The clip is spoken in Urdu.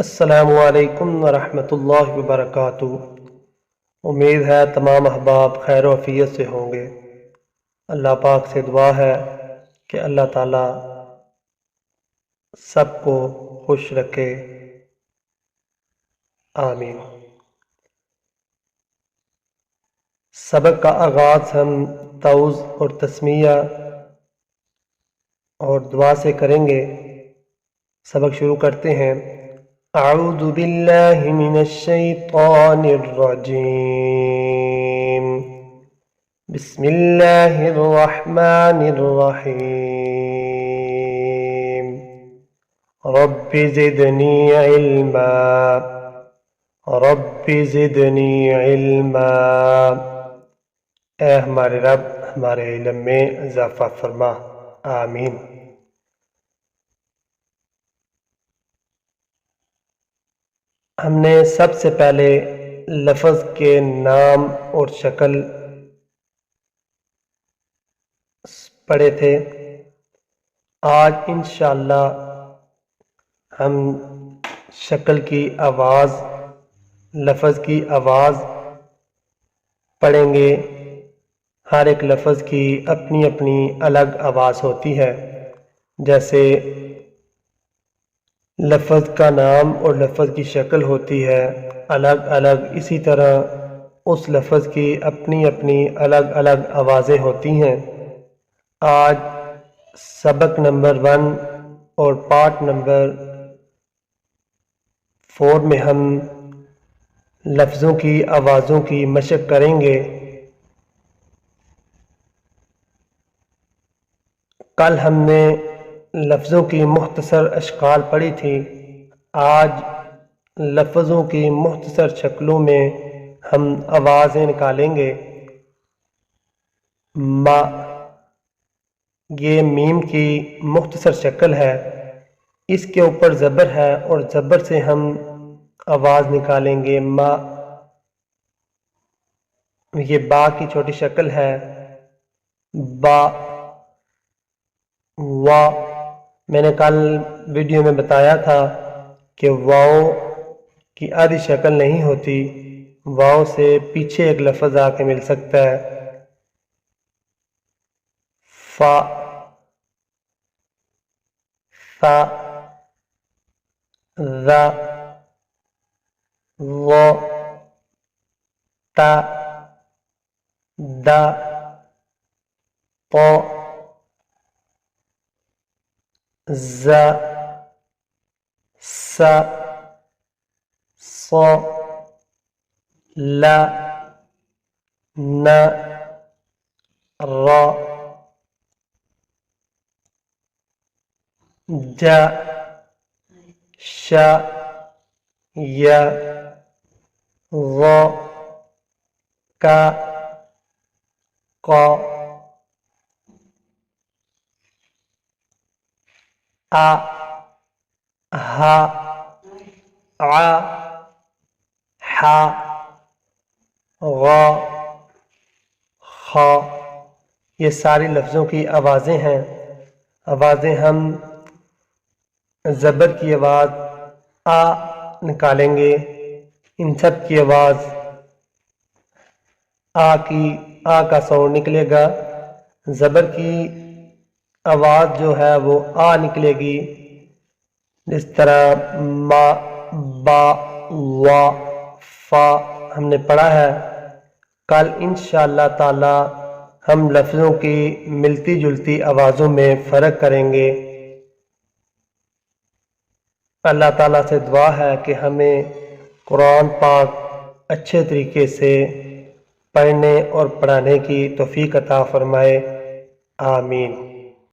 السلام علیکم ورحمۃ اللہ وبرکاتہ۔ امید ہے تمام احباب خیر و عافیت سے ہوں گے۔ اللہ پاک سے دعا ہے کہ اللہ تعالیٰ سب کو خوش رکھے، آمین۔ سبق کا آغاز ہم تعوذ اور تسمیہ اور دعا سے کریں گے۔ سبق شروع کرتے ہیں۔ اعوذ باللہ من الشیطان الرجیم، بسم اللہ الرحمن الرحیم، رب زدنی علما، رب زدنی علما، اے ہمارے رب ہمارے علم میں اضافہ فرما، آمین۔ ہم نے سب سے پہلے لفظ کے نام اور شکل پڑھے تھے۔ آج انشاءاللہ ہم شکل کی آواز، لفظ کی آواز پڑھیں گے۔ ہر ایک لفظ کی اپنی اپنی الگ آواز ہوتی ہے، جیسے لفظ کا نام اور لفظ کی شکل ہوتی ہے الگ الگ، اسی طرح اس لفظ کی اپنی اپنی الگ الگ آوازیں ہوتی ہیں۔ آج سبق نمبر 1 اور پارٹ نمبر 4 میں ہم لفظوں کی آوازوں کی مشق کریں گے۔ کل ہم نے لفظوں کی مختصر اشکال پڑھی تھی۔ آج لفظوں کی مختصر شکلوں میں ہم آوازیں نکالیں گے۔ ما، یہ میم کی مختصر شکل ہے، اس کے اوپر زبر ہے اور زبر سے ہم آواز نکالیں گے ما۔ یہ با کی چھوٹی شکل ہے، با، وا۔ میں نے کل ویڈیو میں بتایا تھا کہ واؤ کی آدھی شکل نہیں ہوتی، واؤ سے پیچھے ایک لفظ آ کے مل سکتا ہے۔ فا، فا، را، و، تا، دا، طا، زا، سا، صا، لا، نا، را، جا، شا، یا، غا، کا، قا، آ، ہا، عا، حا، غا، خا۔ یہ ساری لفظوں کی آوازیں ہیں۔ آوازیں ہم زبر کی آواز آ نکالیں گے، ان سب کی آواز آ کا ساؤنڈ نکلے گا۔ زبر کی آواز جو ہے وہ آ نکلے گی، جس طرح ما، با، وا، فا ہم نے پڑھا ہے۔ کل انشاءاللہ تعالی ہم لفظوں کی ملتی جلتی آوازوں میں فرق کریں گے۔ اللہ تعالیٰ سے دعا ہے کہ ہمیں قرآن پاک اچھے طریقے سے پڑھنے اور پڑھانے کی توفیق عطا فرمائے، آمین۔